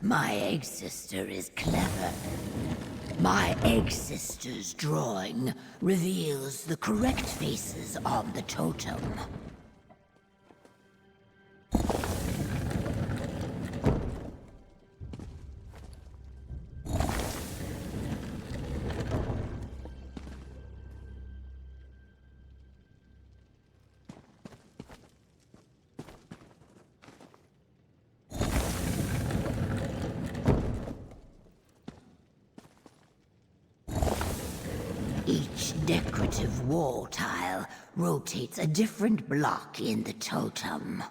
My egg sister is clever. My egg sister's drawing reveals the correct faces on the totem. Each decorative wall tile rotates a different block in the totem.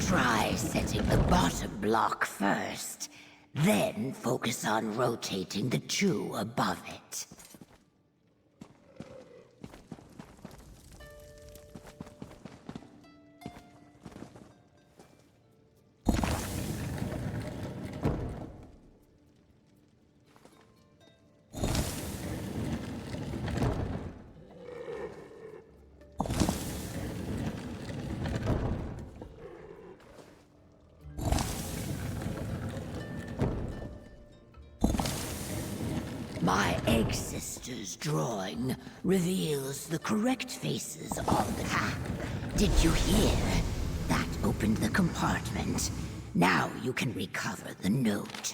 Try setting the bottom block first, then focus on rotating the two above it. My egg sister's drawing reveals the correct faces on the path. Did you hear? That opened the compartment. Now you can recover the note.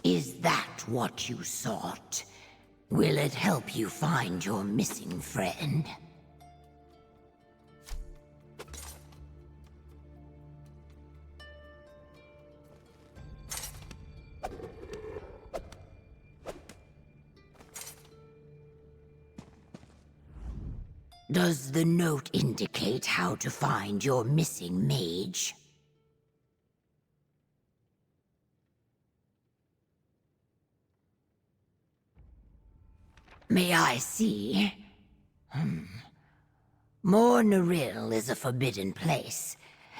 Is that what you sought? Will it help you find your missing friend? Does the note indicate how to find your missing mage? May I see? Mor Naril is a forbidden place,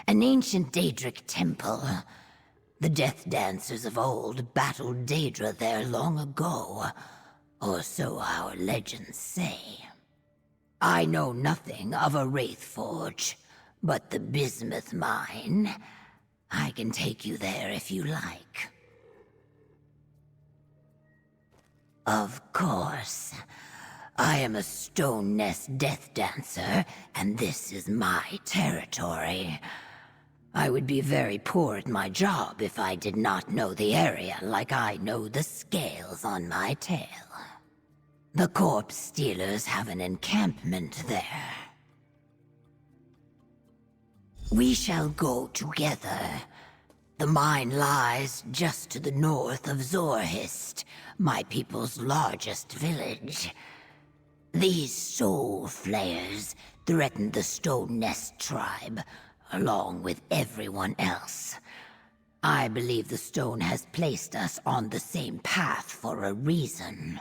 an ancient Daedric temple. The Death Dancers of old battled Daedra there long ago, or so our legends say. I know nothing of a Wraith Forge, but the Bismuth mine, I can take you there if you like. Of course. I am a Stone Nest Death Dancer, and this is my territory. I would be very poor at my job if I did not know the area like I know the scales on my tail. The Corpse Stealers have an encampment there. We shall go together. The mine lies just to the north of Zorhist, my people's largest village. These soul flayers threaten the Stone Nest tribe, along with everyone else. I believe the stone has placed us on the same path for a reason.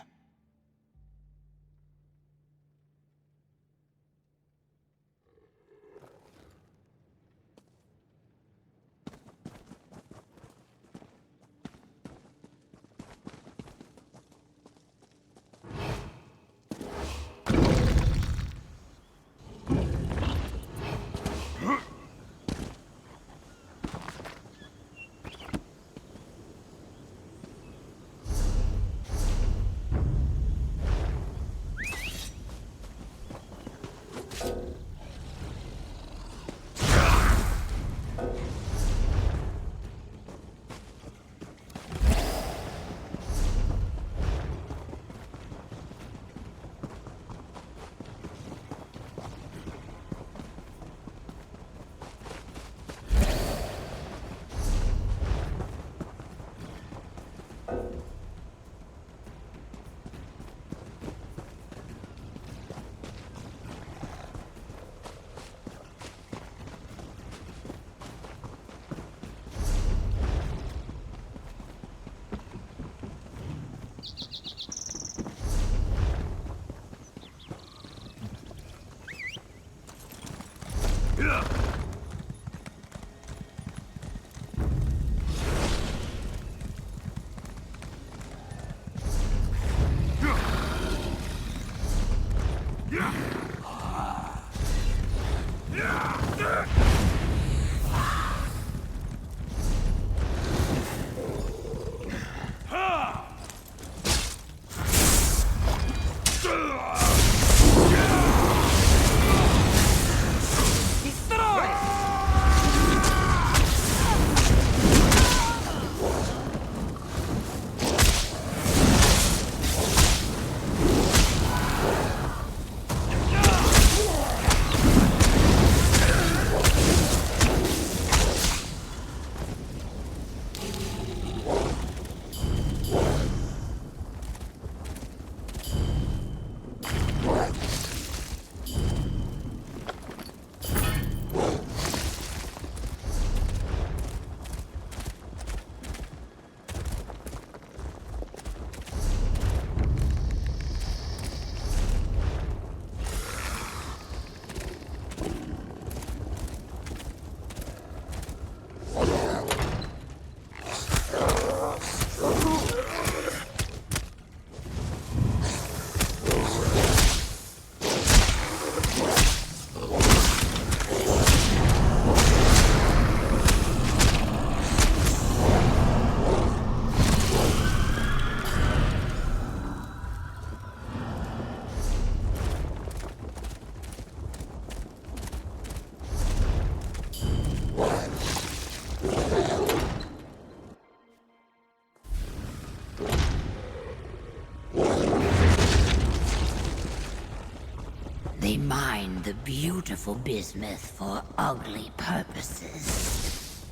They mine the beautiful bismuth for ugly purposes.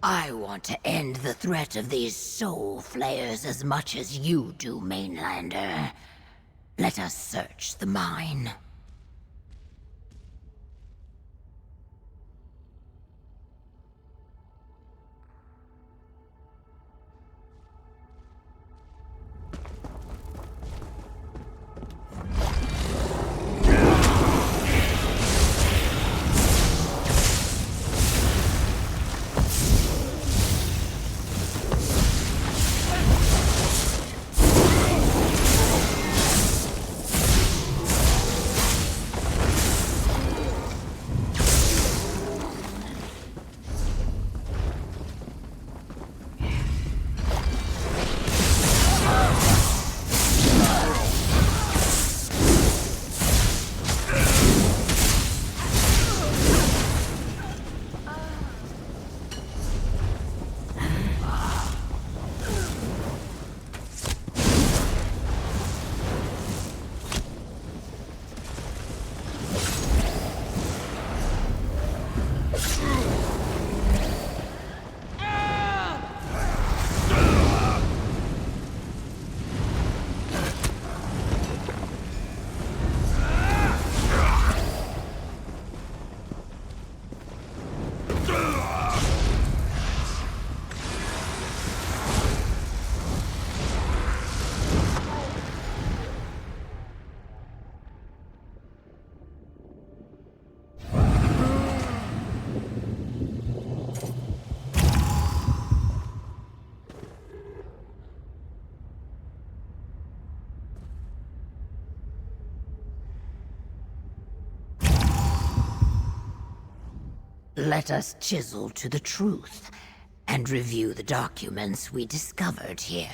I want to end the threat of these soul flayers as much as you do, Mainlander. Let us search the mine. Let us chisel to the truth and review the documents we discovered here.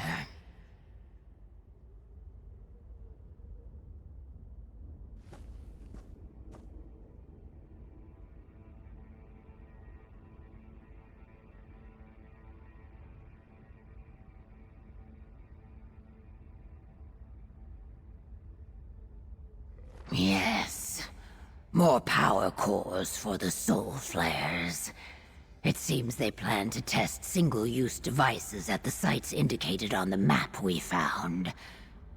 Yes. More power cores for the soul flares. It seems they plan to test single-use devices at the sites indicated on the map we found.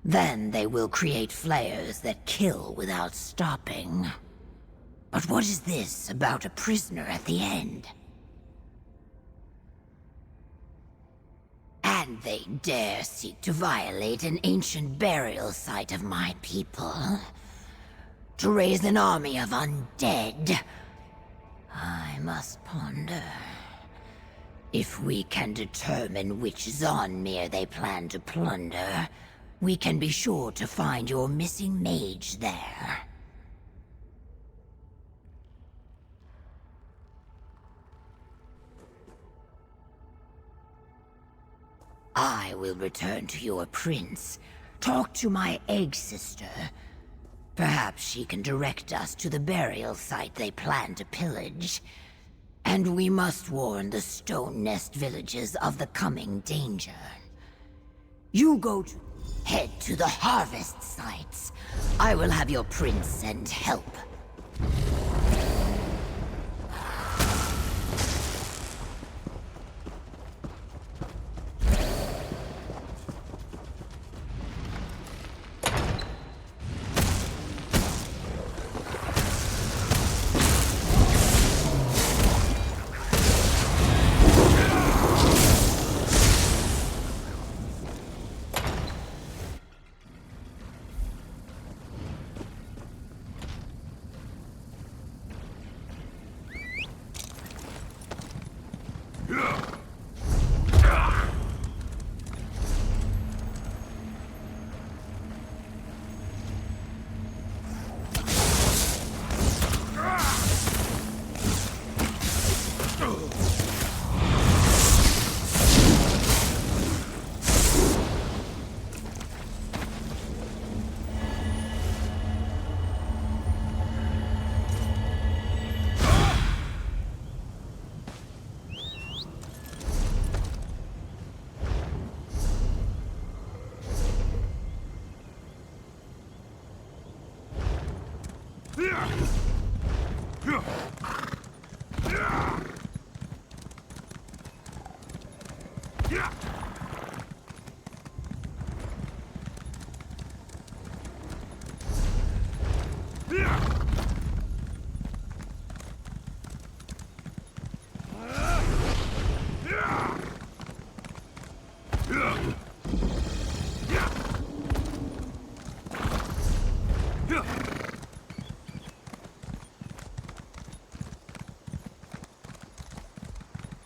Then they will create flares that kill without stopping. But what is this about a prisoner at the end? And they dare seek to violate an ancient burial site of my people. To raise an army of undead. I must ponder. If we can determine which Zonmir they plan to plunder, we can be sure to find your missing mage there. I will return to your prince. Talk to my egg sister. Perhaps she can direct us to the burial site they plan to pillage. And we must warn the Stone Nest villages of the coming danger. You head to the harvest sites. I will have your prince send help.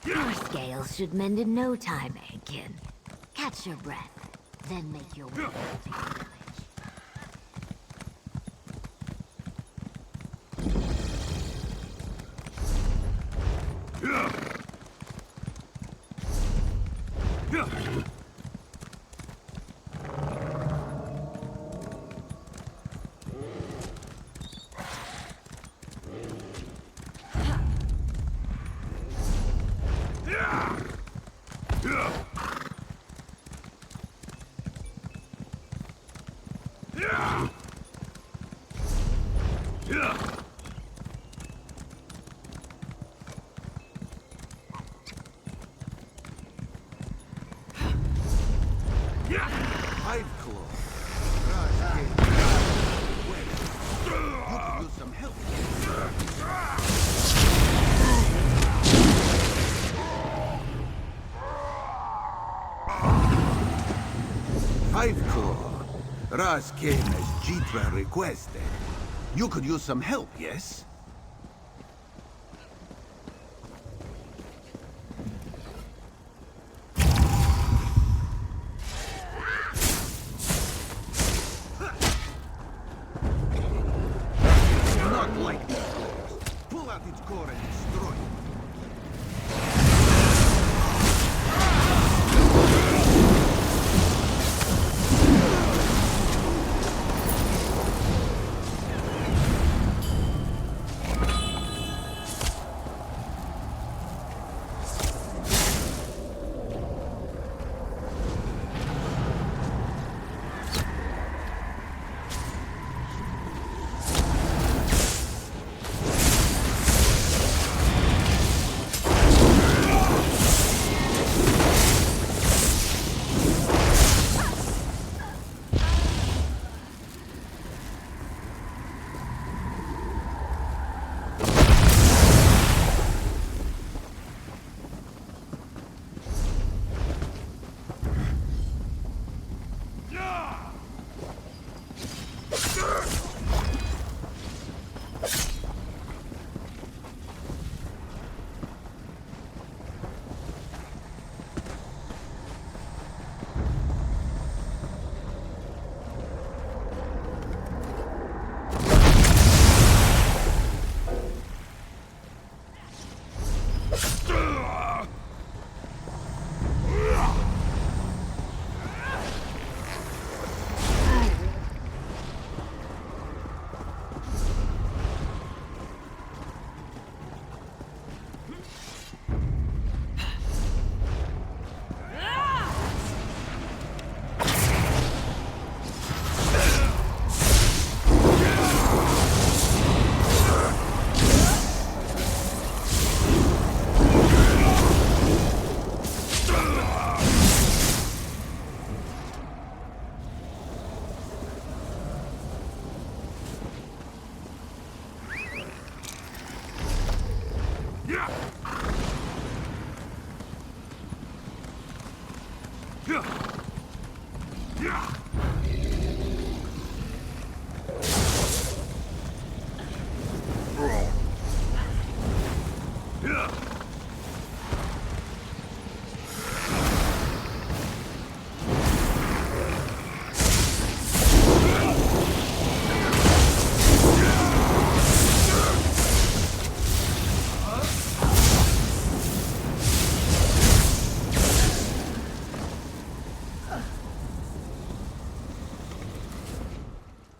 Your scales should mend in no time, Eggkin. Catch your breath, then make your way to the village. Raz came as Jitra requested. You could use some help, yes? Not like this. Pull out its core and destroy it.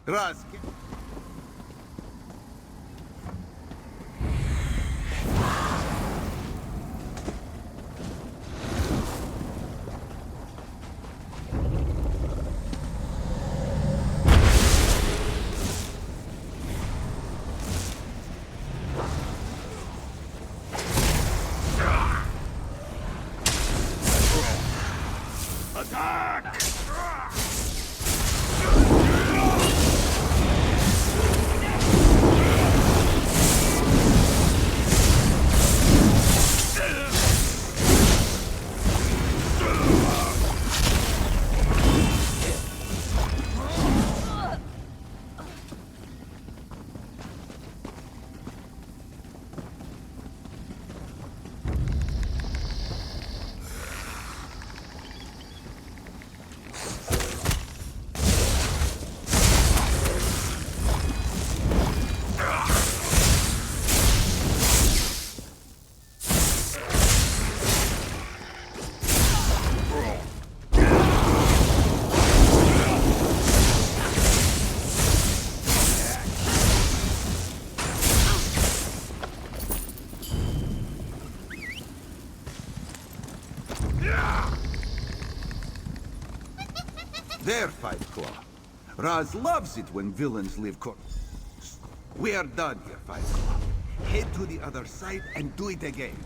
Raz, attack! There, Five Claw. Raz loves it when villains leave court. We are done here, Five Claw. Head to the other side and do it again.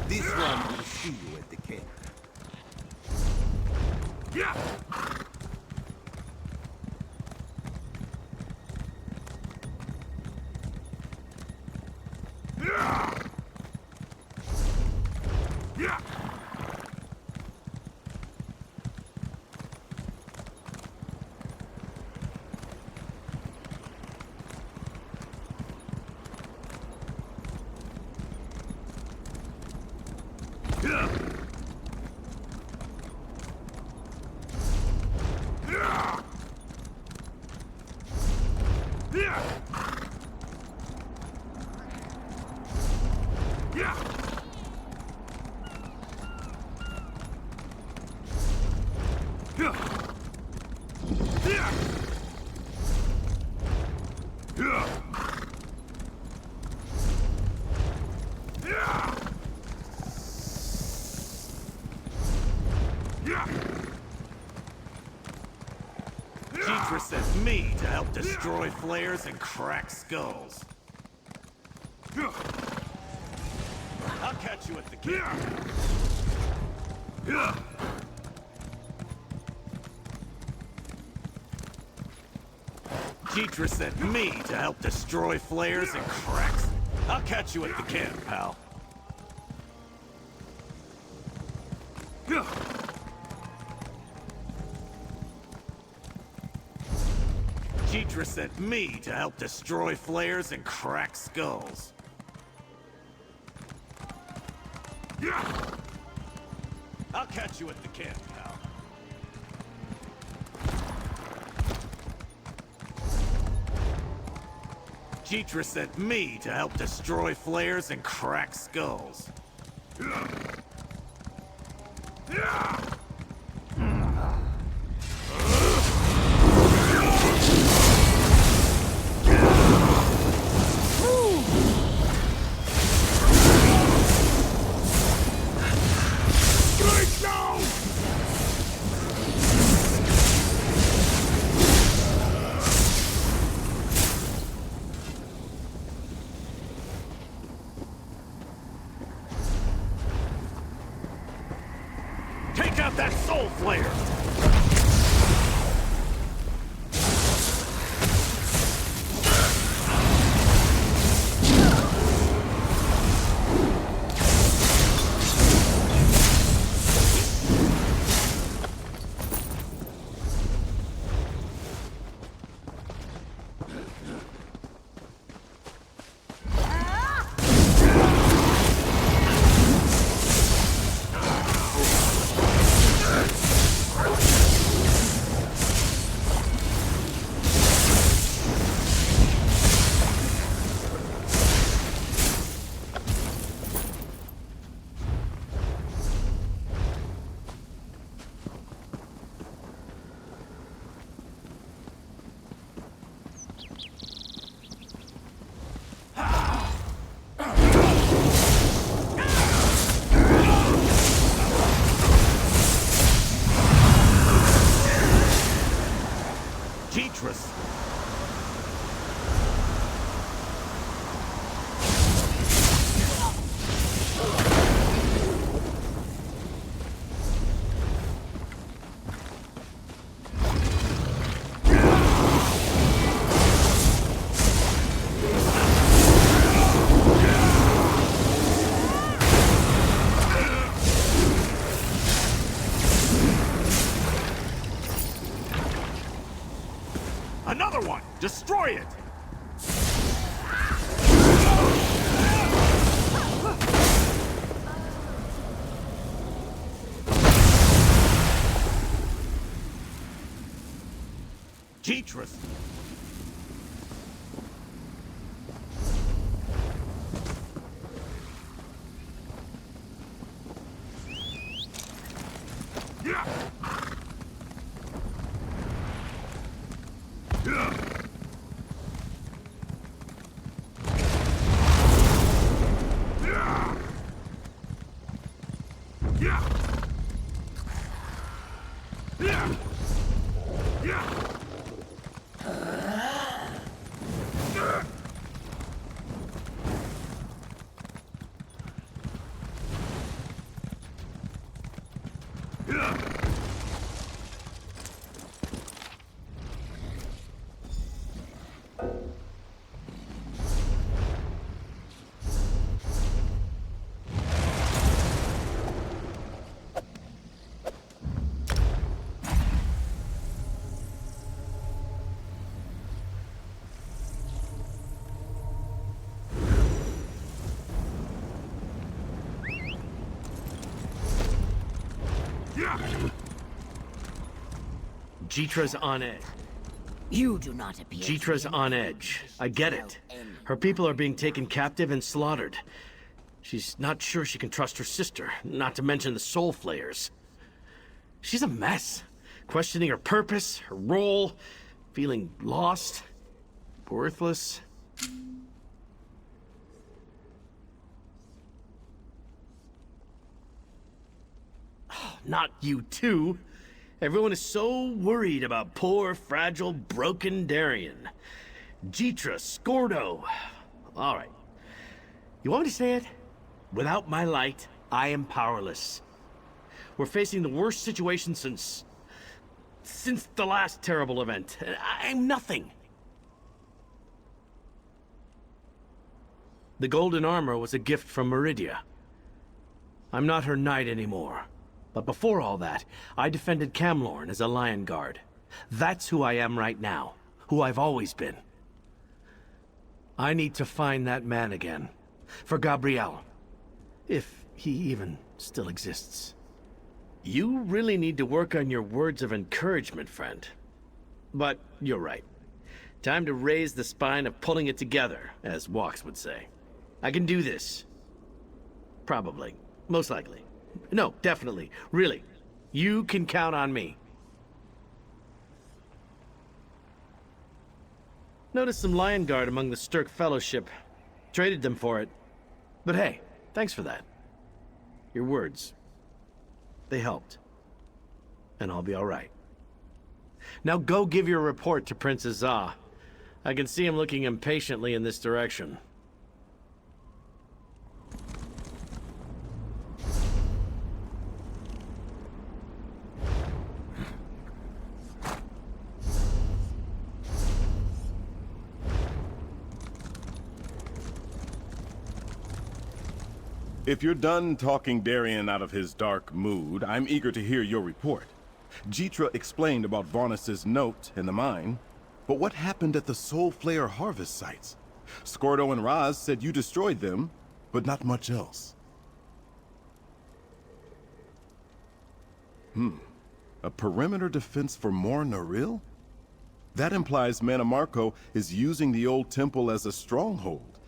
This one will see you at the camp. Gefor sent me to help destroy flares and crack skulls. I'll catch you at the camp. Gefor sent me to help destroy flares and cracks. I'll catch you at the camp, pal. Gefor sent me to help destroy flares and crack skulls. I'll catch you at the camp, pal. Gefor sent me to help destroy flares and crack skulls. Take out that soul flare! Getrus! Another one! Destroy it! Getrus! Getra's on edge. You do not appear. Getra's on edge. I get it. Her people are being taken captive and slaughtered. She's not sure she can trust her sister, not to mention the Soul Flayers. She's a mess. Questioning her purpose, her role, feeling lost, worthless. Not you too. Everyone is so worried about poor, fragile, broken Darien. Getra, Scordo. All right. You want me to say it? Without my light, I am powerless. We're facing the worst situation since the last terrible event. I'm nothing. The golden armor was a gift from Meridia. I'm not her knight anymore. But before all that, I defended Camlorn as a Lion Guard. That's who I am right now. Who I've always been. I need to find that man again. For Gabriel. If he even still exists. You really need to work on your words of encouragement, friend. But you're right. Time to raise the spine of pulling it together, as Walks would say. I can do this. Probably. Most likely. No, definitely. Really. You can count on me. Noticed some Lion Guard among the Stirk Fellowship. Traded them for it. But hey, thanks for that. Your words. They helped. And I'll be alright. Now go give your report to Prince Azah. I can see him looking impatiently in this direction. If you're done talking Darien out of his dark mood, I'm eager to hear your report. Getra explained about Varnus's note in the mine, but what happened at the Soul Flayer harvest sites? Scordo and Raz said you destroyed them, but not much else. A perimeter defense for more Naril? That implies Manamarco is using the old temple as a stronghold.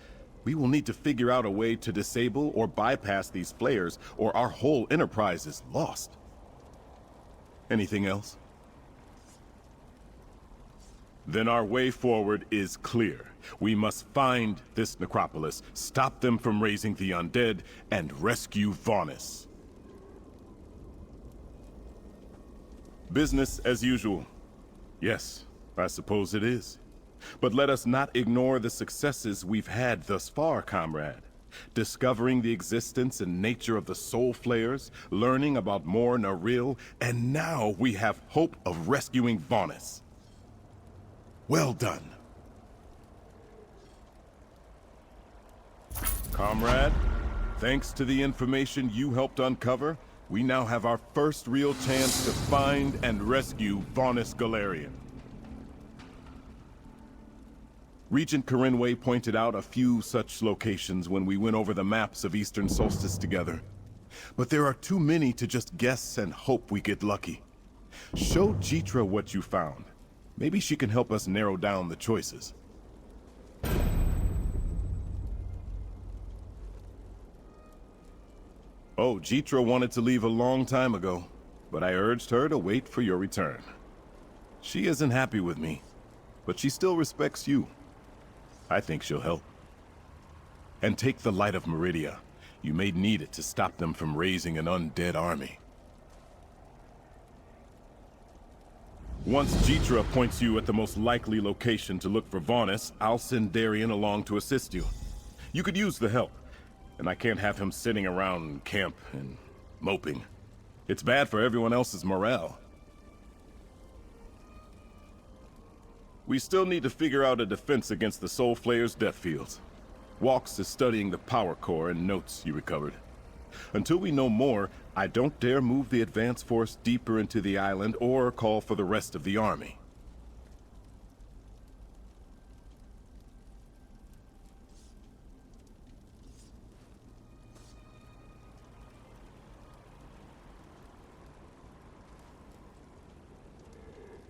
We will need to figure out a way to disable or bypass these flares, or our whole enterprise is lost. Anything else? Then our way forward is clear. We must find this necropolis, stop them from raising the undead, and rescue Varnus. Business as usual. Yes, I suppose it is. But let us not ignore the successes we've had thus far, comrade. Discovering the existence and nature of the Soul Flayers, learning about more Naril, and now we have hope of rescuing Vonis. Well done. Comrade, thanks to the information you helped uncover, we now have our first real chance to find and rescue Vonis Galarian. Regent Corinway pointed out a few such locations when we went over the maps of Eastern Solstice together. But there are too many to just guess and hope we get lucky. Show Jitra what you found. Maybe she can help us narrow down the choices. Oh, Jitra wanted to leave a long time ago, but I urged her to wait for your return. She isn't happy with me, but she still respects you. I think she'll help. And take the light of Meridia. You may need it to stop them from raising an undead army. Once Jitra points you at the most likely location to look for Vonis, I'll send Darien along to assist you. You could use the help, and I can't have him sitting around in camp and moping. It's bad for everyone else's morale. We still need to figure out a defense against the Soul Flayer's death fields. Walks is studying the power core and notes you recovered. Until we know more, I don't dare move the advance force deeper into the island or call for the rest of the army.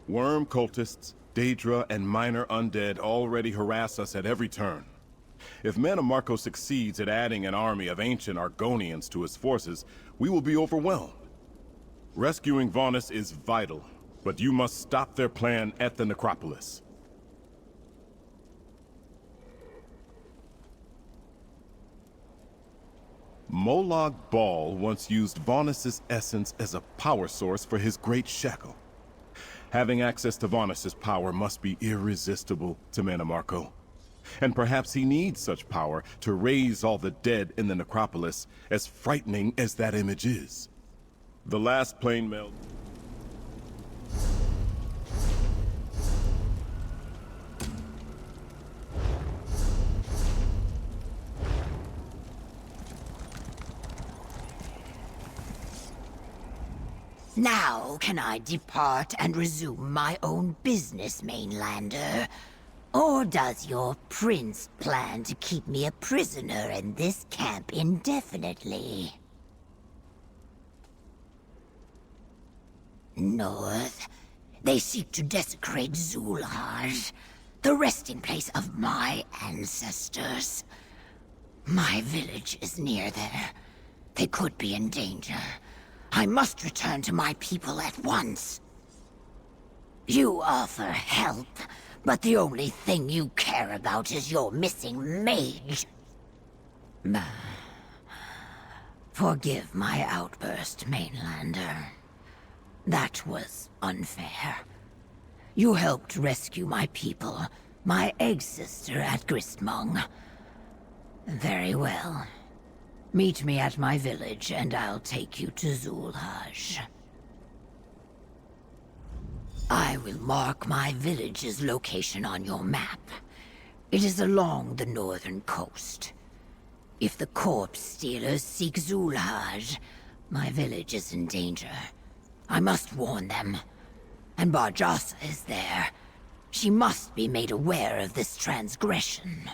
Worm cultists, Daedra, and minor undead already harass us at every turn. If Mannimarco succeeds at adding an army of ancient Argonians to his forces, we will be overwhelmed. Rescuing Vonis is vital, but you must stop their plan at the necropolis. Molag Bal once used Vonis' essence as a power source for his great shackle. Having access to Vonis' power must be irresistible to Mannimarco. And perhaps he needs such power to raise all the dead in the necropolis, as frightening as that image is. The last plane meld... Now can I depart and resume my own business, Mainlander? Or does your prince plan to keep me a prisoner in this camp indefinitely? North, they seek to desecrate Zulhaj, the resting place of my ancestors. My village is near there. They could be in danger. I must return to my people at once. You offer help, but the only thing you care about is your missing mage. Forgive my outburst, Mainlander. That was unfair. You helped rescue my people, my egg-sister at Gristmung. Very well. Meet me at my village, and I'll take you to Zulhaj. I will mark my village's location on your map. It is along the northern coast. If the corpse stealers seek Zulhaj, my village is in danger. I must warn them. And Barjasa is there. She must be made aware of this transgression.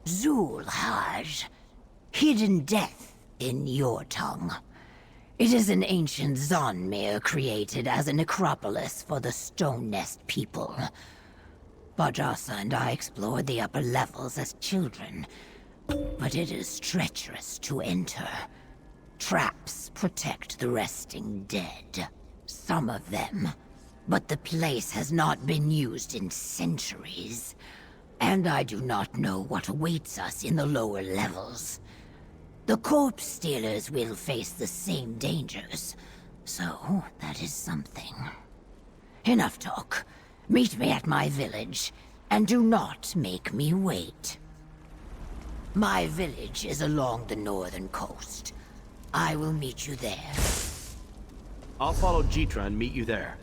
Zulhaj. Hidden death in your tongue. It is an ancient Zonmir created as a necropolis for the Stone Nest people. Barjasa and I explored the upper levels as children, but it is treacherous to enter. Traps protect the resting dead. Some of them. But the place has not been used in centuries. And I do not know what awaits us in the lower levels. The corpse stealers will face the same dangers, so that is something. Enough talk. Meet me at my village, and do not make me wait. My village is along the northern coast. I will meet you there. I'll follow Jitra and meet you there.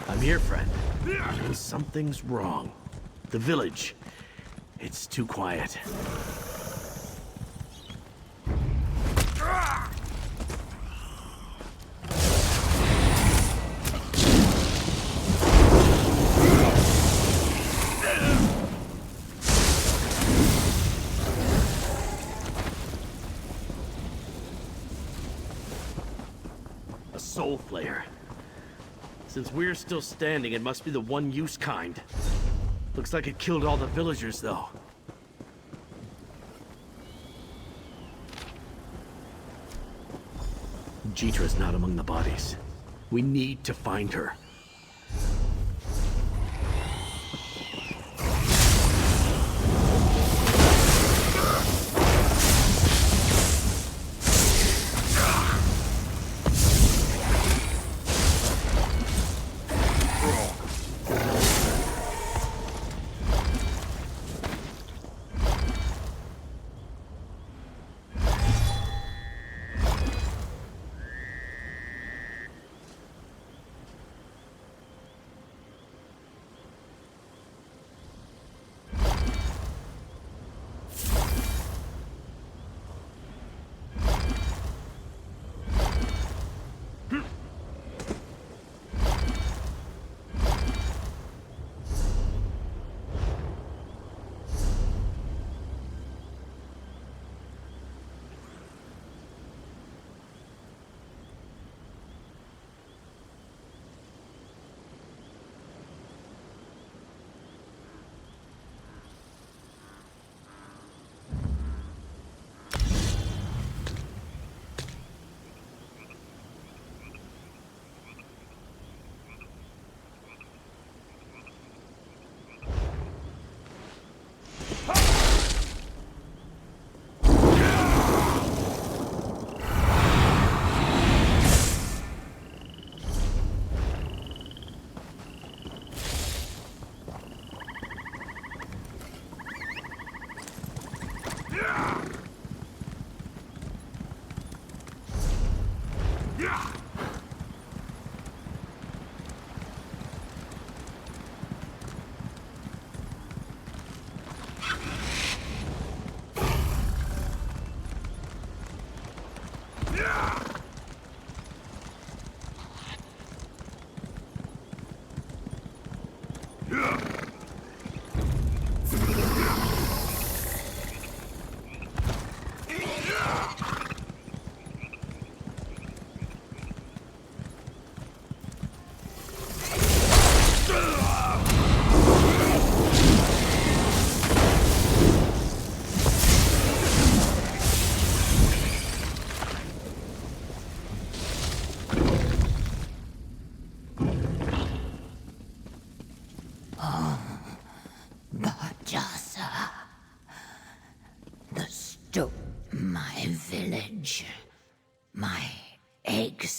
I'm here, friend. Something's wrong. The village. It's too quiet. A soul flare. Since we're still standing, it must be the one-use kind. Looks like it killed all the villagers, though. Jitra's not among the bodies. We need to find her.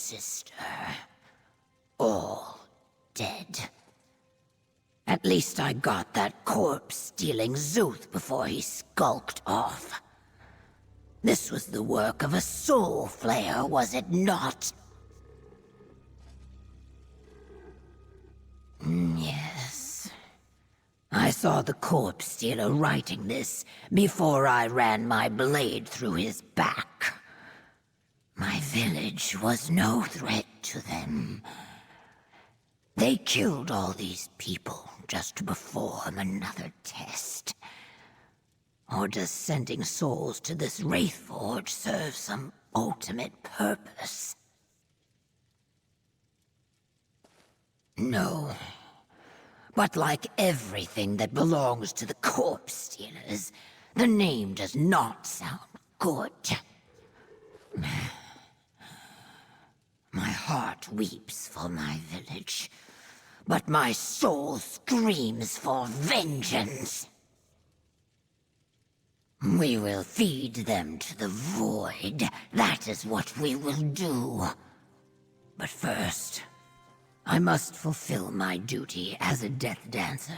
sister. All dead. At least I got that corpse-stealing Zuth before he skulked off. This was the work of a soul flayer, was it not? Yes. I saw the corpse stealer writing this before I ran my blade through his back. My village was no threat to them. They killed all these people just to perform another test. Or does sending souls to this Wraithforge serve some ultimate purpose? No. But like everything that belongs to the corpse stealers, the name does not sound good. My heart weeps for my village, but my soul screams for vengeance. We will feed them to the void. That is what we will do. But first, I must fulfill my duty as a death dancer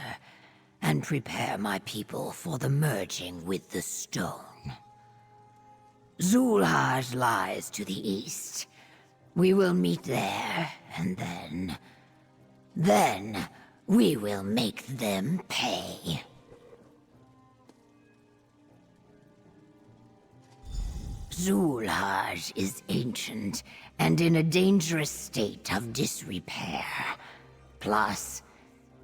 and prepare my people for the merging with the stone. Zulhaj lies to the east. We will meet there, and then we will make them pay. Zulhaj is ancient and in a dangerous state of disrepair. Plus,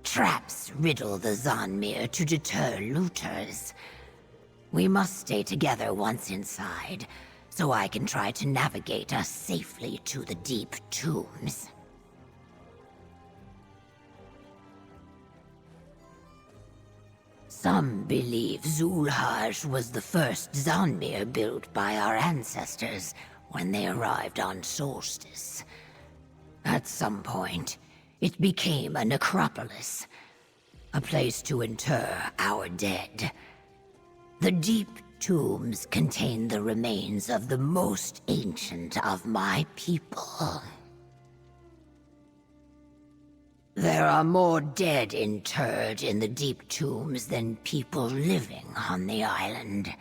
traps riddle the Zanmir to deter looters. We must stay together once inside, so I can try to navigate us safely to the deep tombs. Some believe Zulhaj was the first Zanmir built by our ancestors when they arrived on Solstice. At some point, it became a necropolis, a place to inter our dead. The deep tombs contain the remains of the most ancient of my people. There are more dead interred in the deep tombs than people living on the island.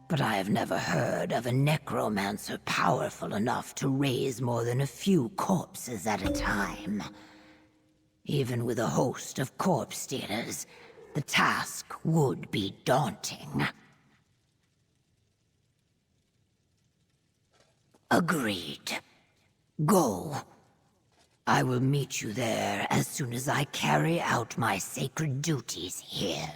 But I have never heard of a necromancer powerful enough to raise more than a few corpses at a time. Even with a host of corpse stealers, the task would be daunting. Agreed. Go. I will meet you there as soon as I carry out my sacred duties here.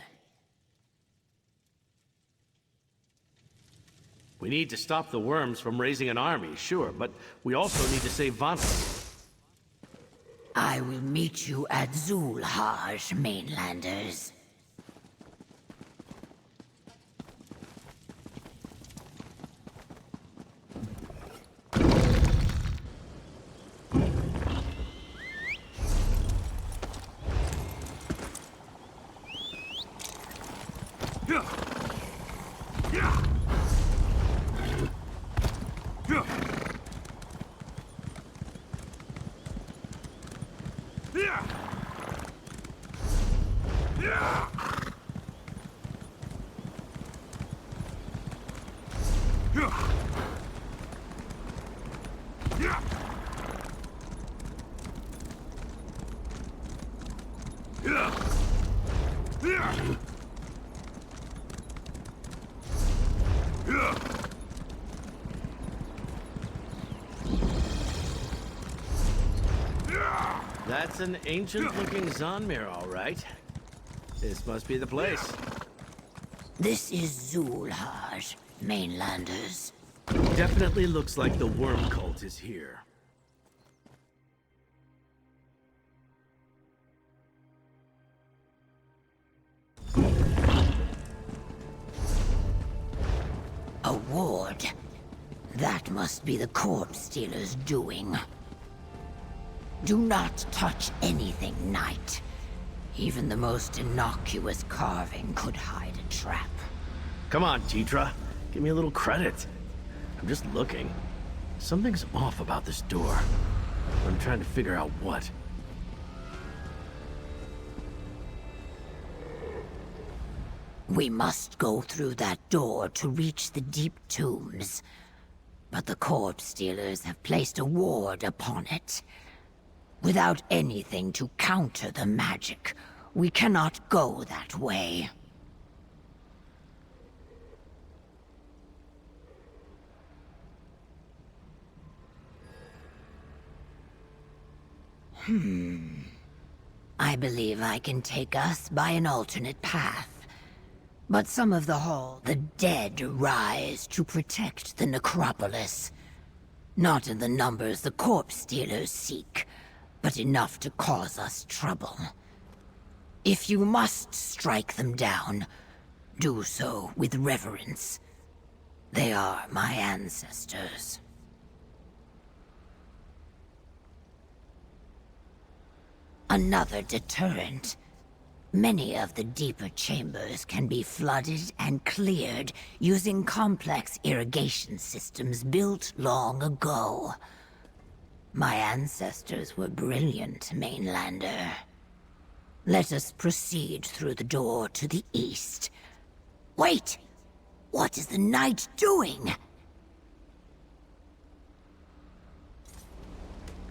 We need to stop the worms from raising an army, sure, but we also need to save Vanta. I will meet you at Zulhaj, mainlanders. That's an ancient-looking Zanmir, all right. This must be the place. This is Zulhaj, mainlanders. Definitely looks like the worm cult is here. A ward. That must be the corpse stealer's doing. Do not touch anything, Knight. Even the most innocuous carving could hide a trap. Come on, Tetra. Give me a little credit. I'm just looking. Something's off about this door. I'm trying to figure out what. We must go through that door to reach the deep tombs. But the corpse stealers have placed a ward upon it. Without anything to counter the magic, we cannot go that way. I believe I can take us by an alternate path. But some of the dead rise to protect the necropolis. Not in the numbers the corpse stealers seek, but enough to cause us trouble. If you must strike them down, do so with reverence. They are my ancestors. Another deterrent. Many of the deeper chambers can be flooded and cleared using complex irrigation systems built long ago. My ancestors were brilliant, Mainlander. Let us proceed through the door to the east. Wait! What is the knight doing?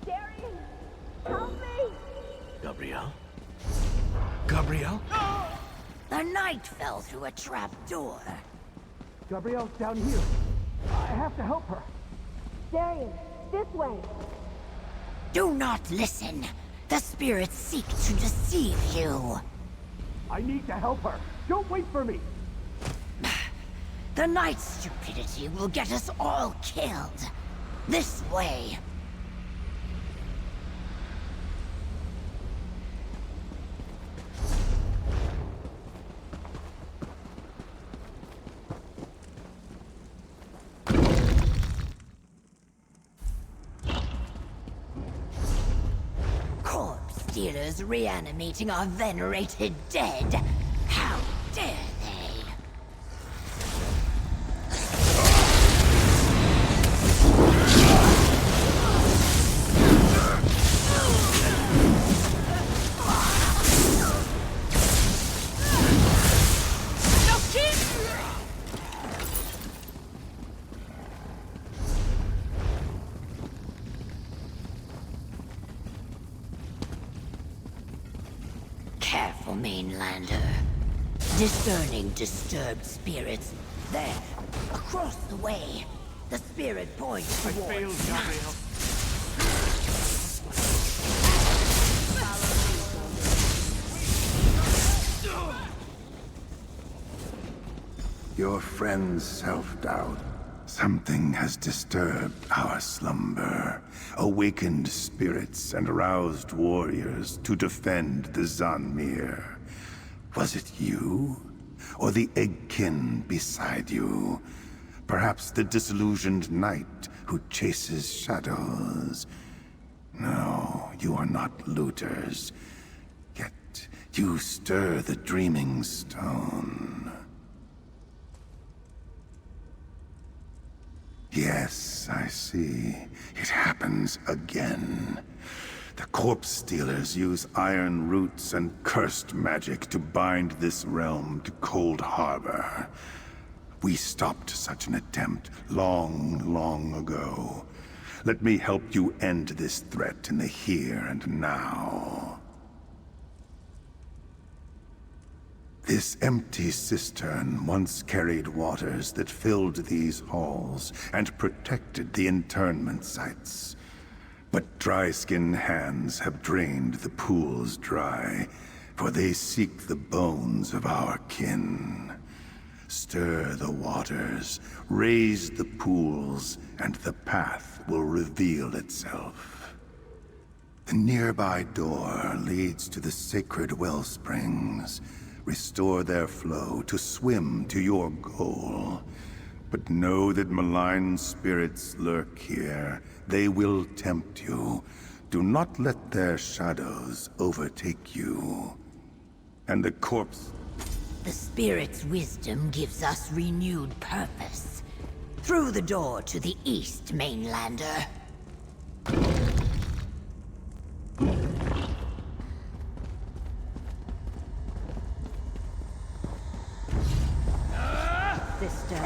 Darian! Help me! Gabrielle? Gabrielle? The knight fell through a trap door. Gabrielle's down here. I have to help her. Darian, this way! Do not listen. The spirits seek to deceive you. I need to help her. Don't wait for me. The knight's stupidity will get us all killed. This way. Corpse stealers reanimating our venerated dead. How dare they? Careful, Mainlander. Discerning disturbed spirits. There, across the way. The spirit points towards night. Your friend's self-doubt. Something has disturbed our slumber, awakened spirits and aroused warriors to defend the Zanmir. Was it you? Or the Eggkin beside you? Perhaps the disillusioned knight who chases shadows? No, you are not looters. Yet you stir the dreaming stone. Yes, I see. It happens again. The corpse stealers use iron roots and cursed magic to bind this realm to Cold Harbor. We stopped such an attempt long, long ago. Let me help you end this threat in the here and now. This empty cistern once carried waters that filled these halls and protected the internment sites. But dry-skinned hands have drained the pools dry, for they seek the bones of our kin. Stir the waters, raise the pools, and the path will reveal itself. The nearby door leads to the sacred wellsprings. Restore their flow to swim to your goal. But know that malign spirits lurk here. They will tempt you. Do not let their shadows overtake you. And the corpse... The spirit's wisdom gives us renewed purpose. Through the door to the east, mainlander. Sister,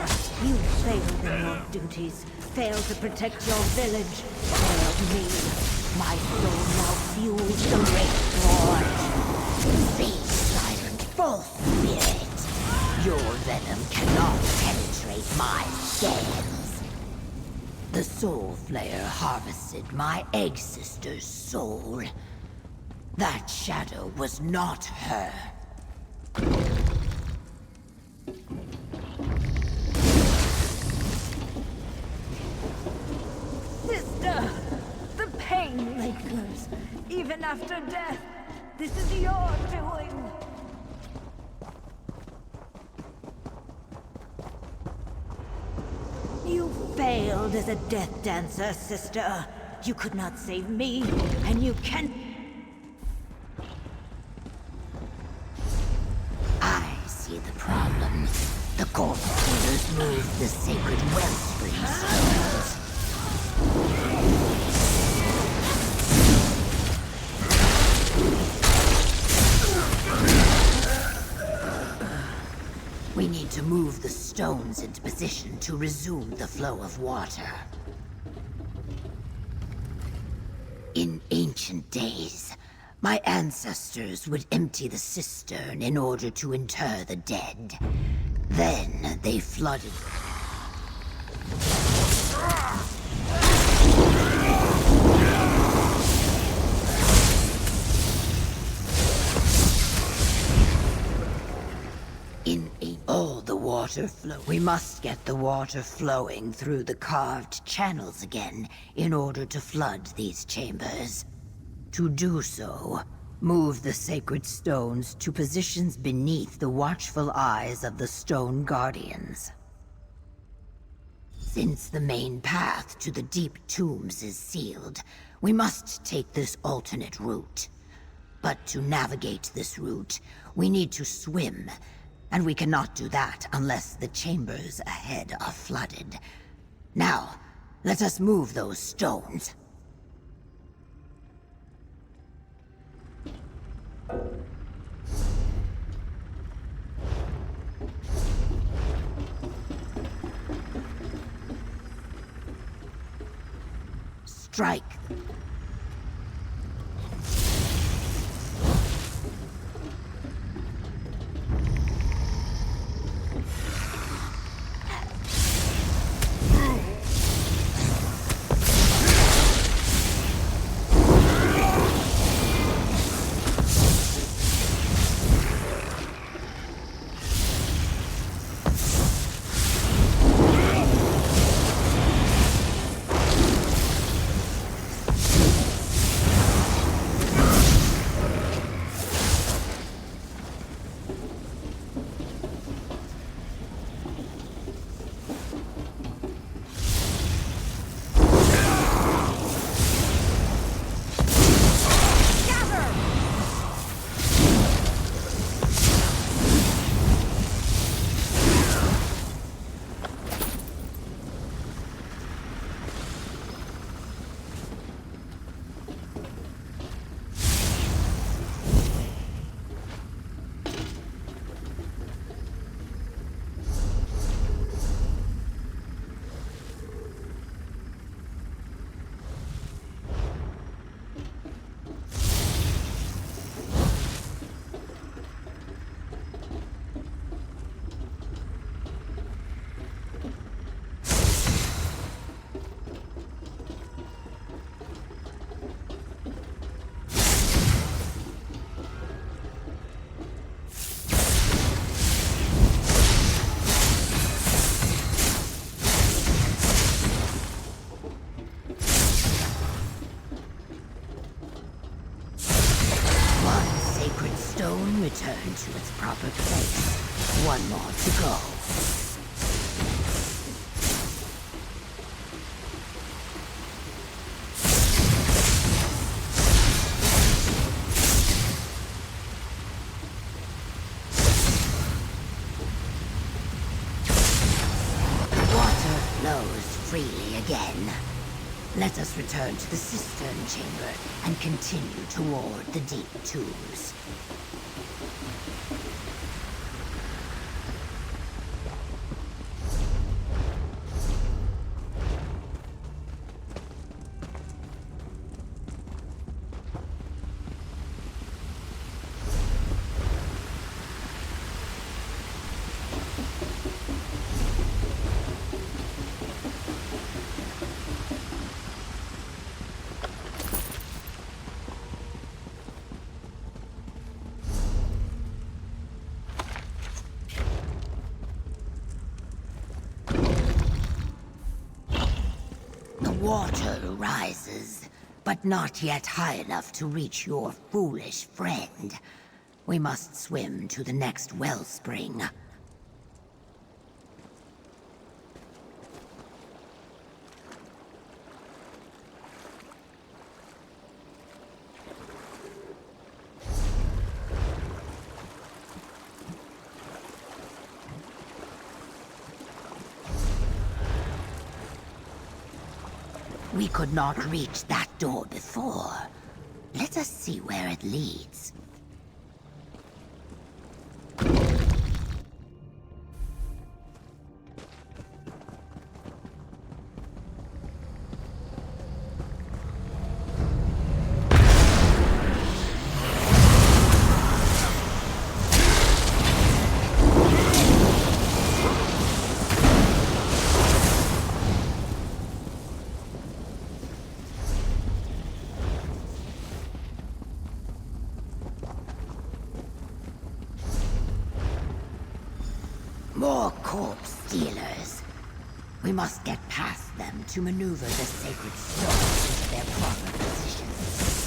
you failed in your duties. Failed to protect your village. Failed me. My soul now fuels the great forge. Be silent, false spirit. Your venom cannot penetrate my scales. The Soul Flayer harvested my egg sister's soul. That shadow was not her. Sister! The pain lingers, even after death. This is your doing. You failed as a death dancer, sister. You could not save me, and you can... I see the problem. The corpse stealers moved the sacred wellspring stones. We need to move the stones into position to resume the flow of water. In ancient days, my ancestors would empty the cistern in order to inter the dead. Then they flooded. All the water flow. We must get the water flowing through the carved channels again in order to flood these chambers. To do so, move the sacred stones to positions beneath the watchful eyes of the stone guardians. Since the main path to the deep tombs is sealed, we must take this alternate route. But to navigate this route, we need to swim. And we cannot do that unless the chambers ahead are flooded. Now, let us move those stones. Strike. Return to its proper place. One more to go. Water flow. freely again. Let us return to the cistern chamber and continue toward the deep tubes. Water rises, but not yet high enough to reach your foolish friend. We must swim to the next wellspring. We could not reach that door before. Let us see where it leads. More corpse stealers. We must get past them to maneuver the sacred stones into their proper positions.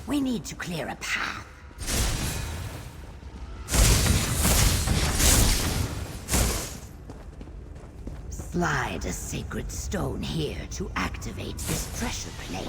We need to clear a path. Slide a sacred stone here to activate this pressure plate.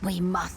We must.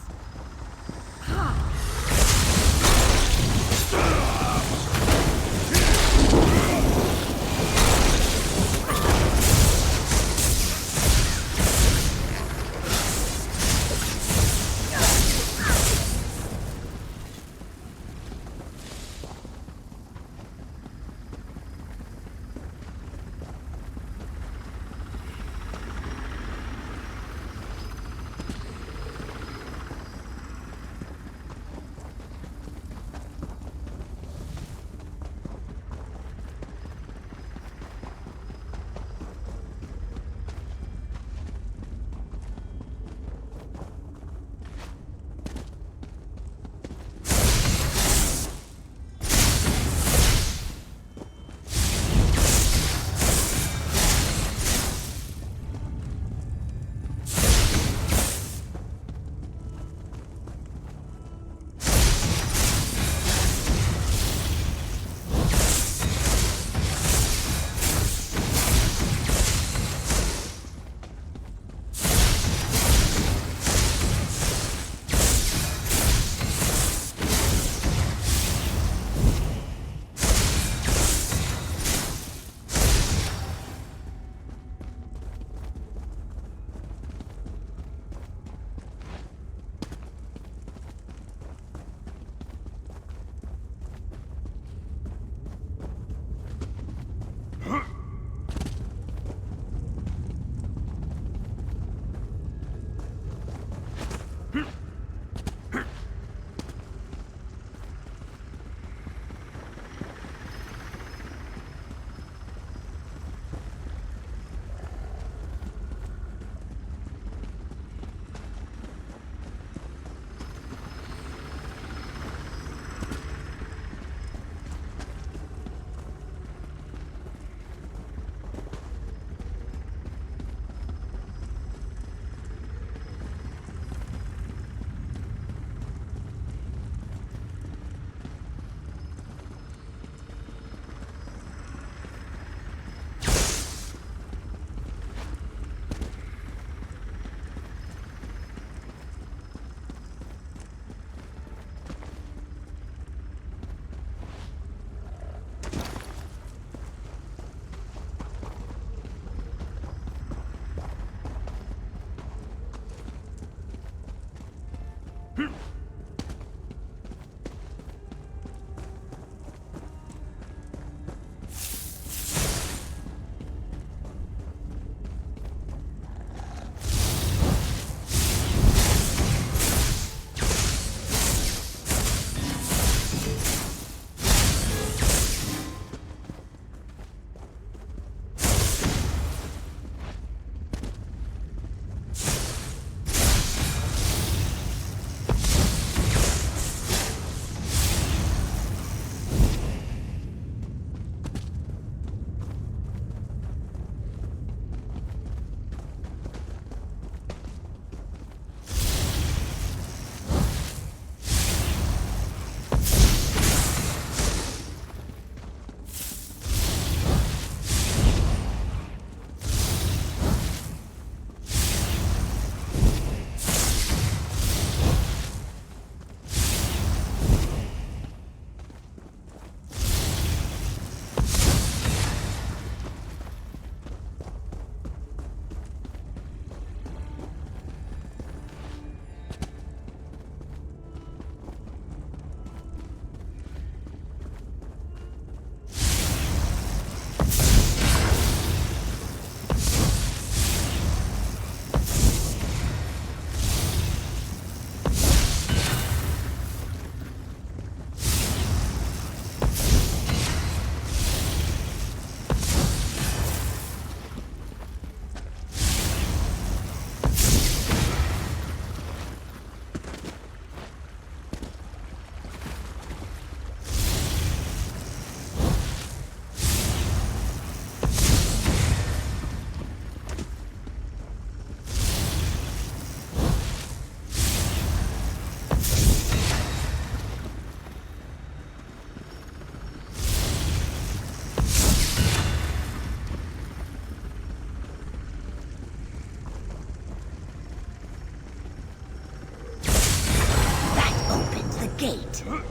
Right.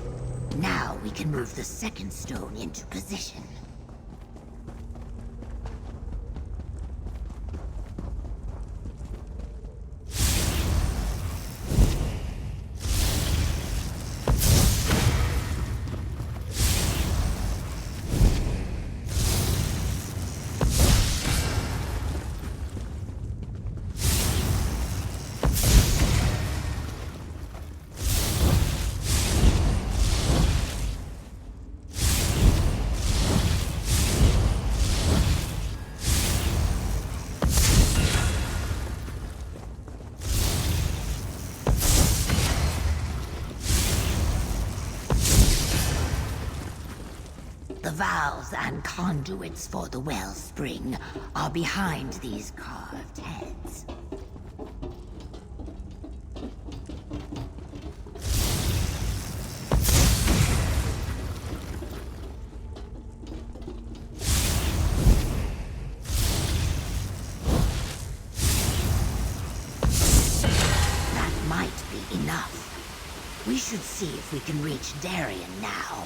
Now we can move the second stone into position. The valves and conduits for the wellspring are behind these carved heads. That might be enough. We should see if we can reach Darien now.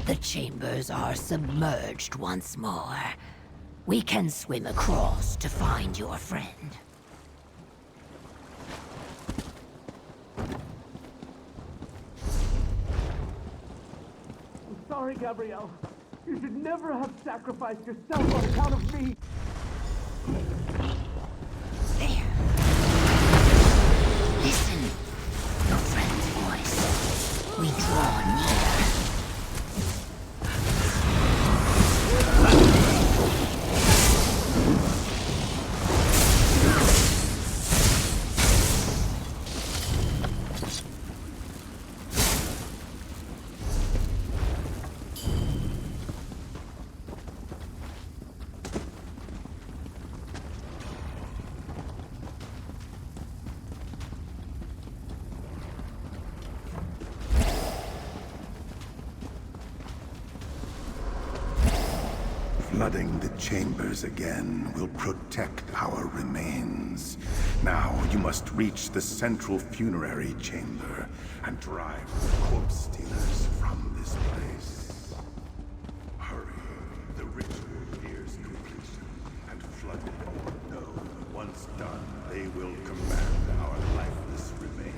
The chambers are submerged once more. We can swim across to find your friend. I'm sorry, Gabrielle. You should never have sacrificed yourself on account of me. There. Listen. Your friend's voice. We draw near. Flooding the chambers again will protect our remains. Now you must reach the central funerary chamber and drive the corpse stealers from this place. Hurry, the ritual nears completion, and flooded or no, once done, they will command our lifeless remains.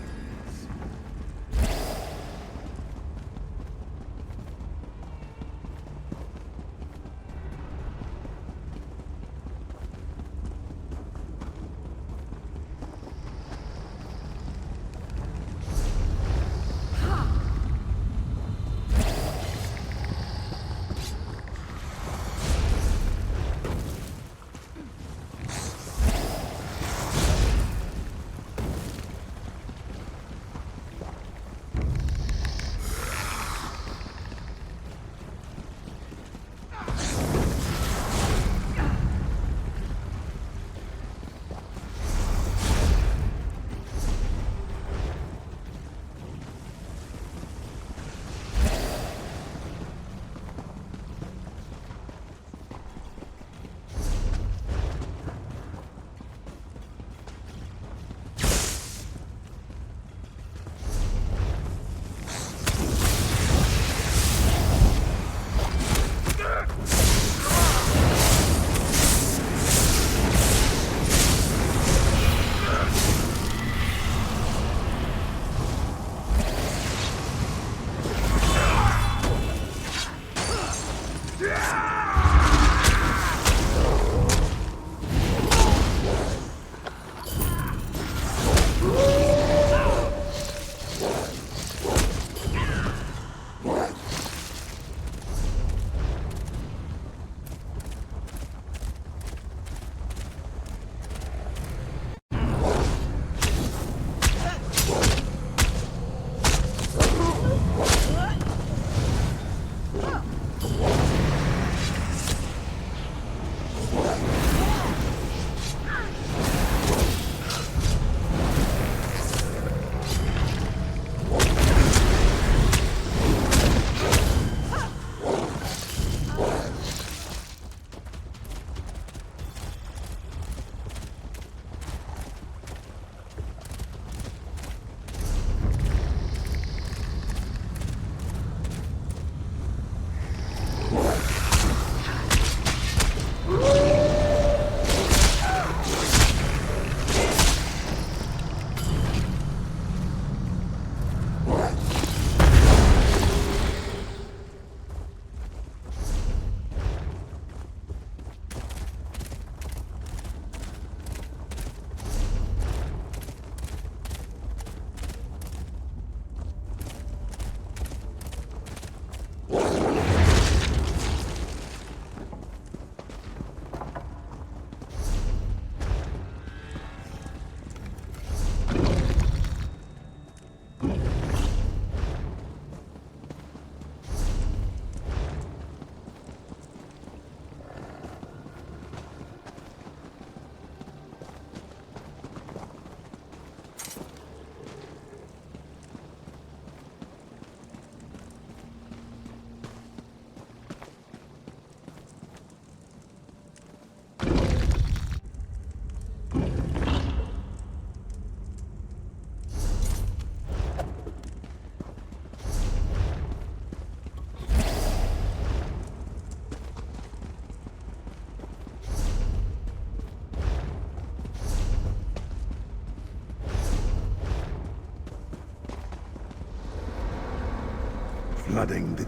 flooding the...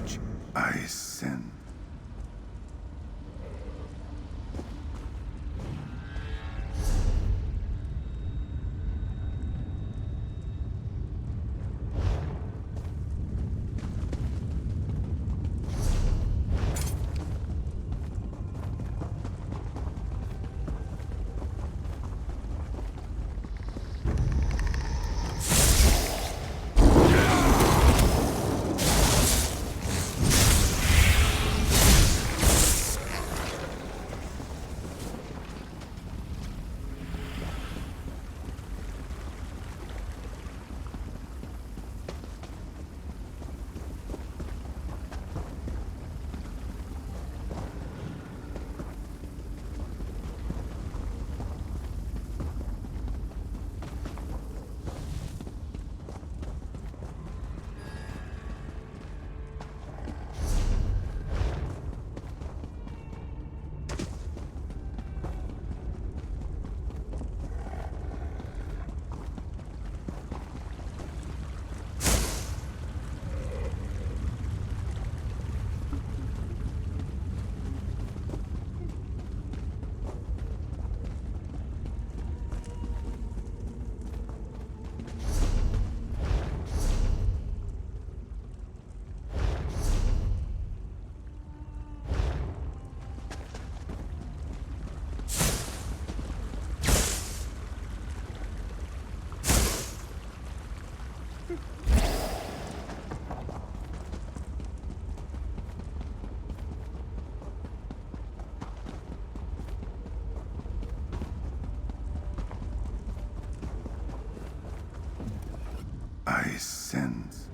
I sense. I sense.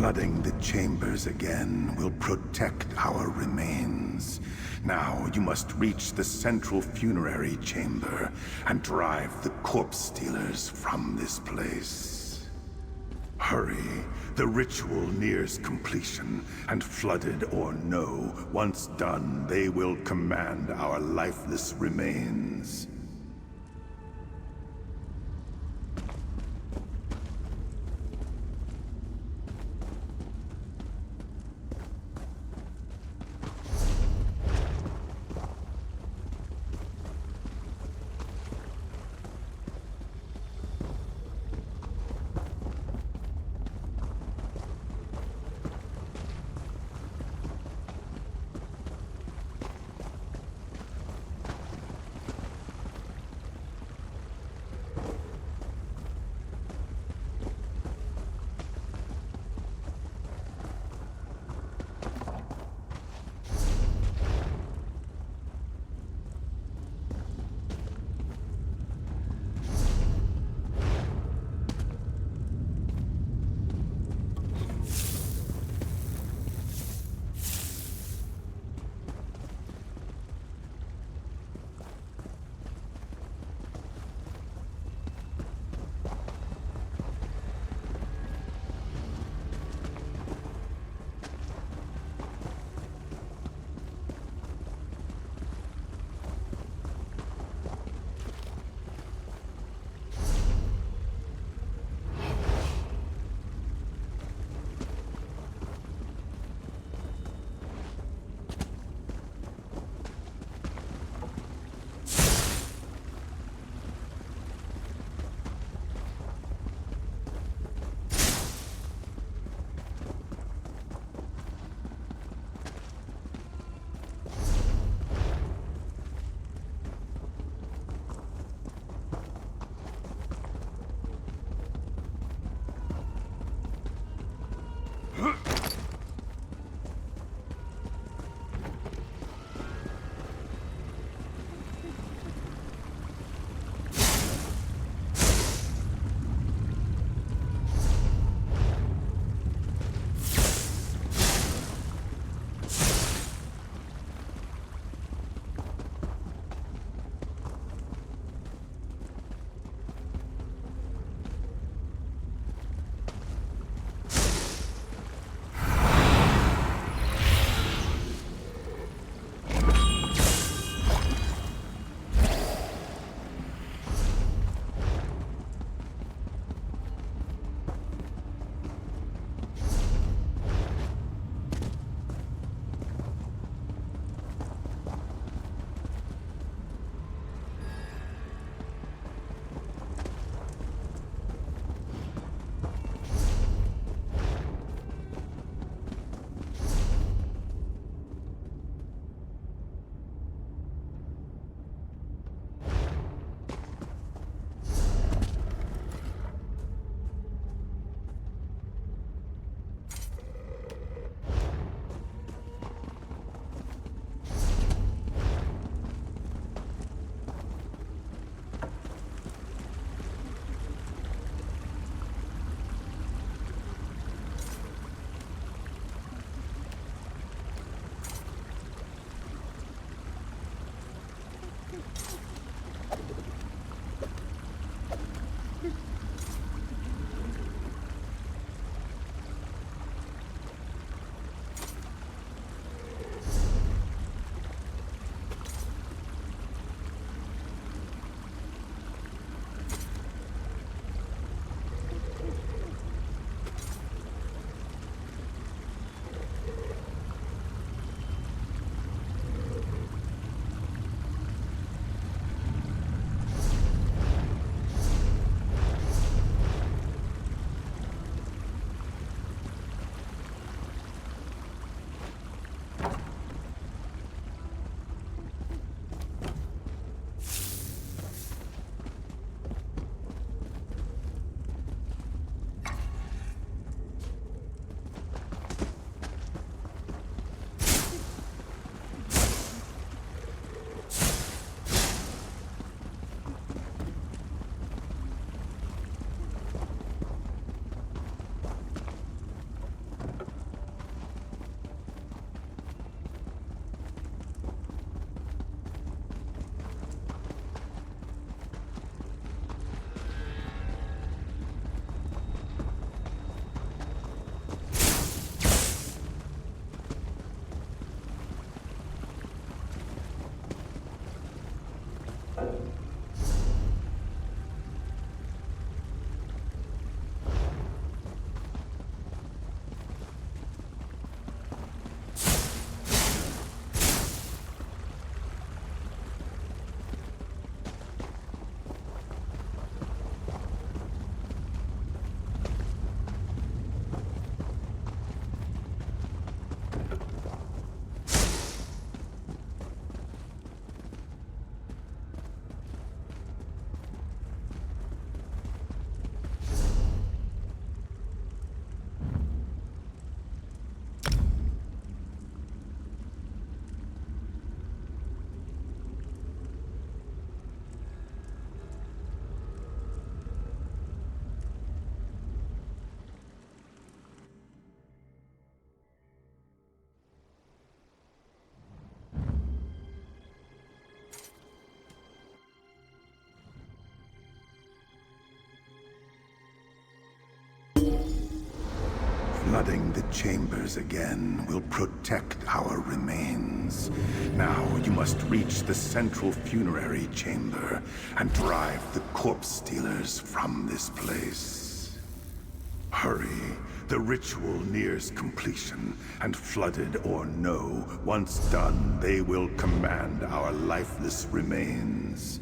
Flooding the chambers again will protect our remains. Now you must reach the central funerary chamber and drive the corpse stealers from this place. Hurry, the ritual nears completion, and flooded or no, once done, they will command our lifeless remains. flooding the chambers again will protect our remains. Now you must reach the central funerary chamber and drive the corpse stealers from this place. Hurry. The ritual nears completion, and flooded or no, once done, they will command our lifeless remains.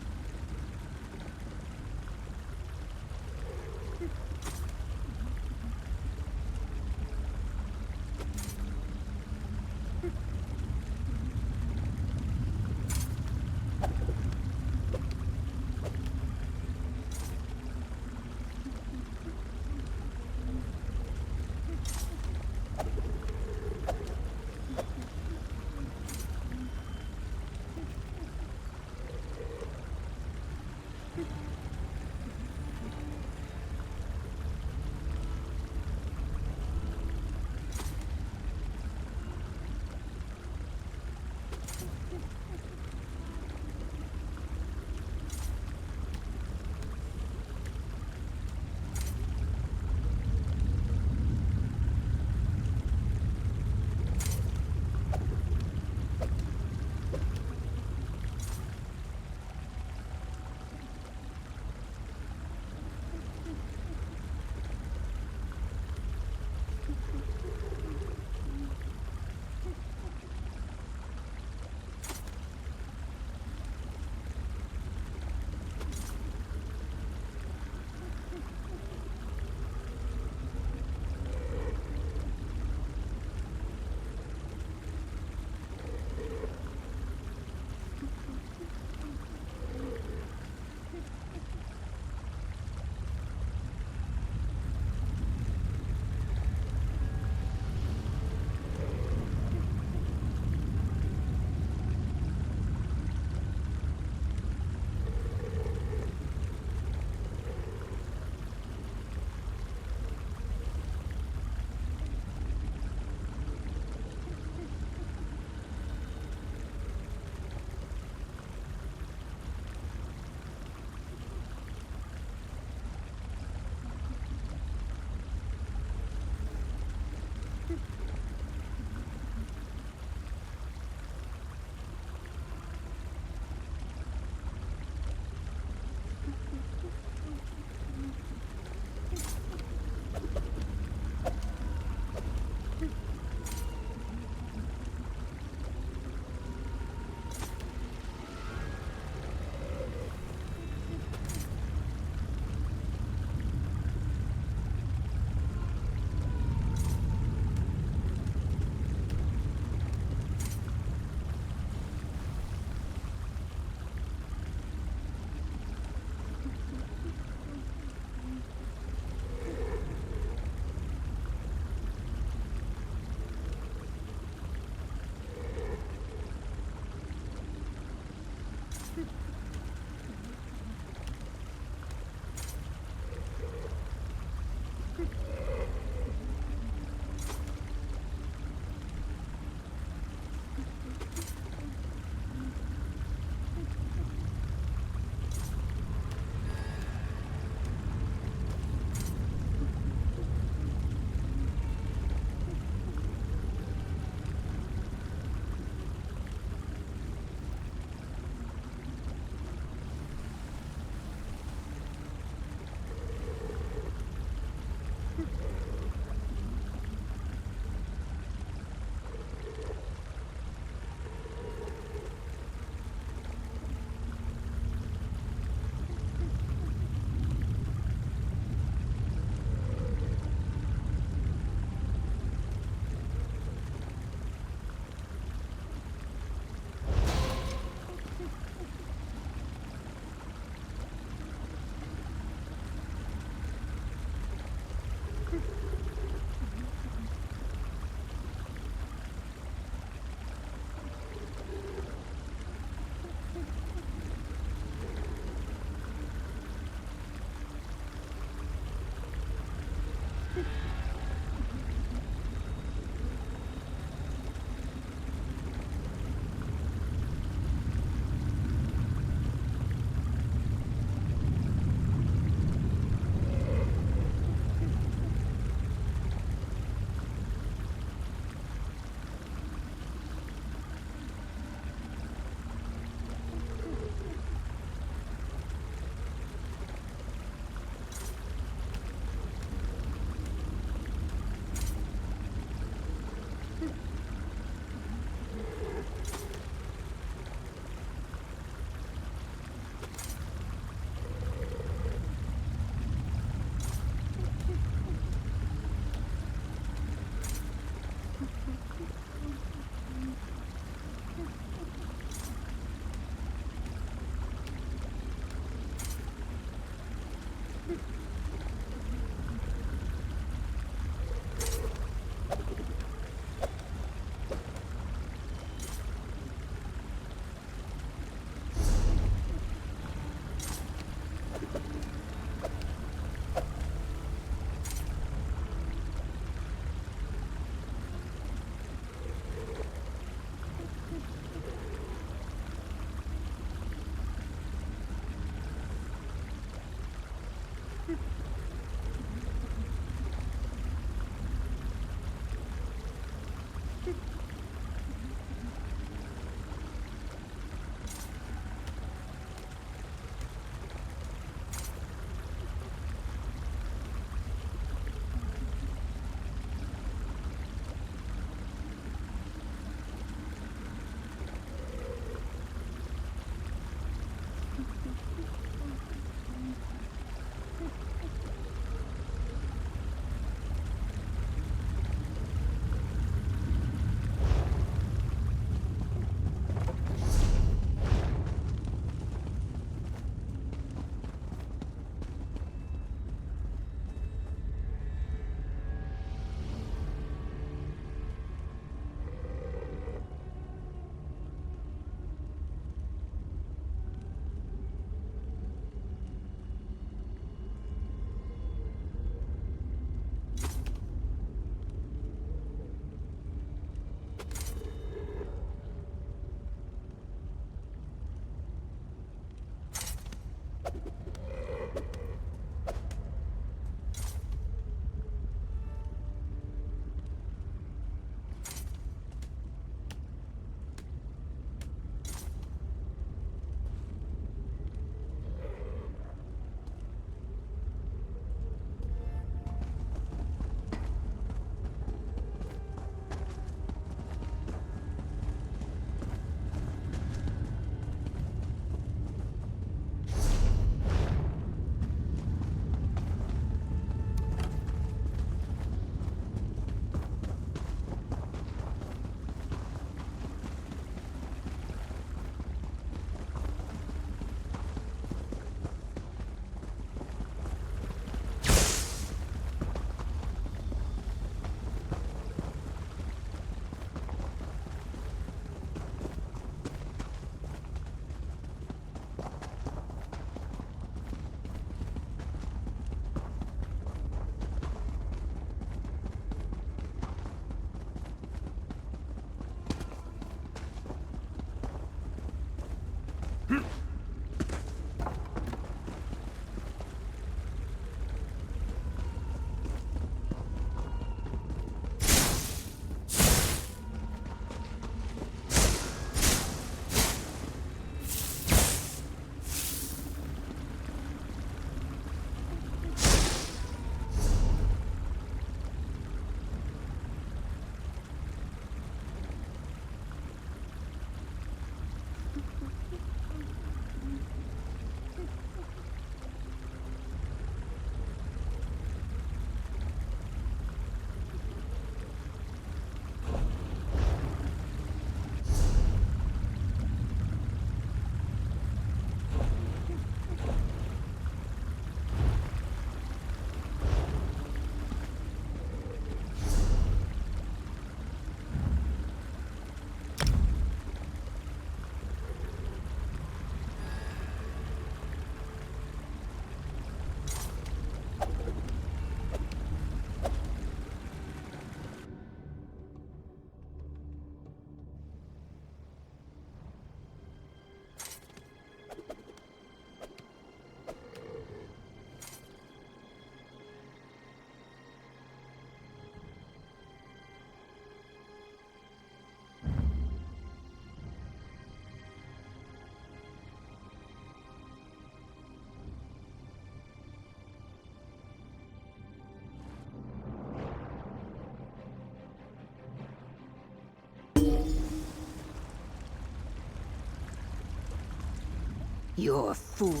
Your foolish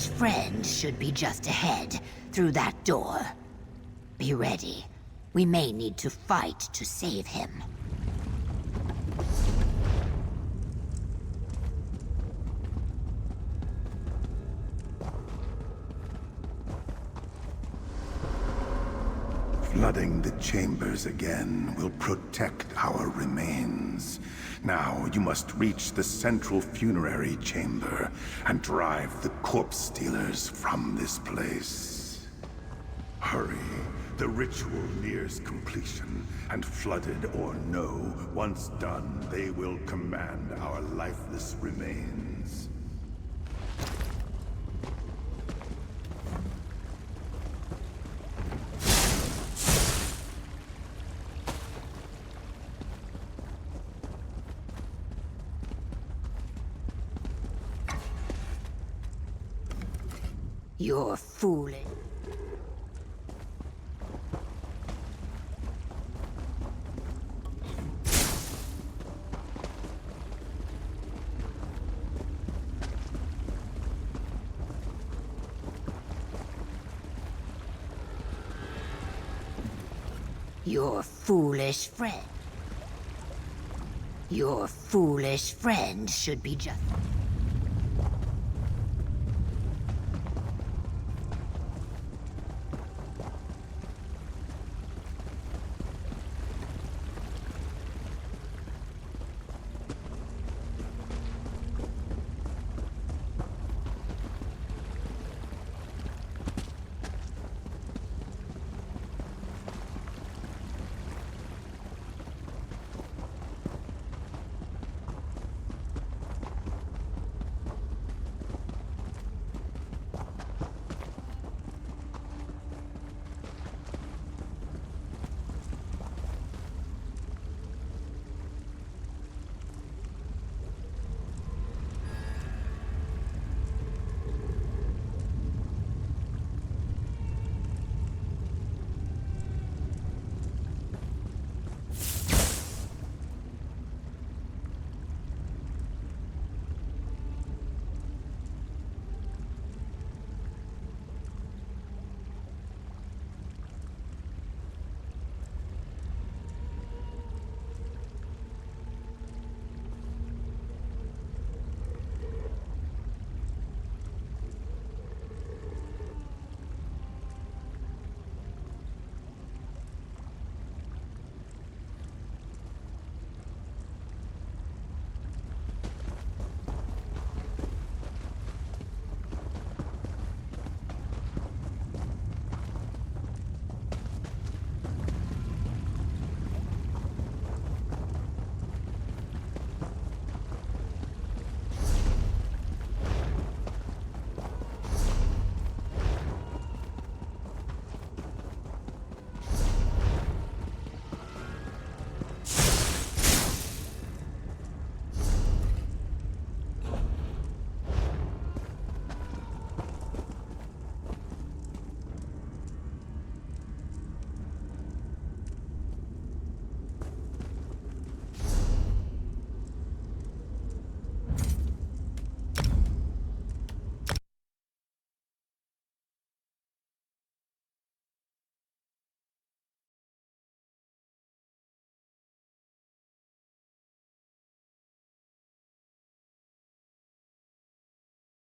friend should be just ahead, through that door. Be ready. We may need to fight to save him. Flooding the chambers again will protect our remains. Now you must reach the central funerary chamber and drive the corpse stealers from this place. Hurry. The ritual nears completion, and flooded or no, once done, they will command our lifeless remains. You're foolish. Your foolish friend. Your foolish friend should be just...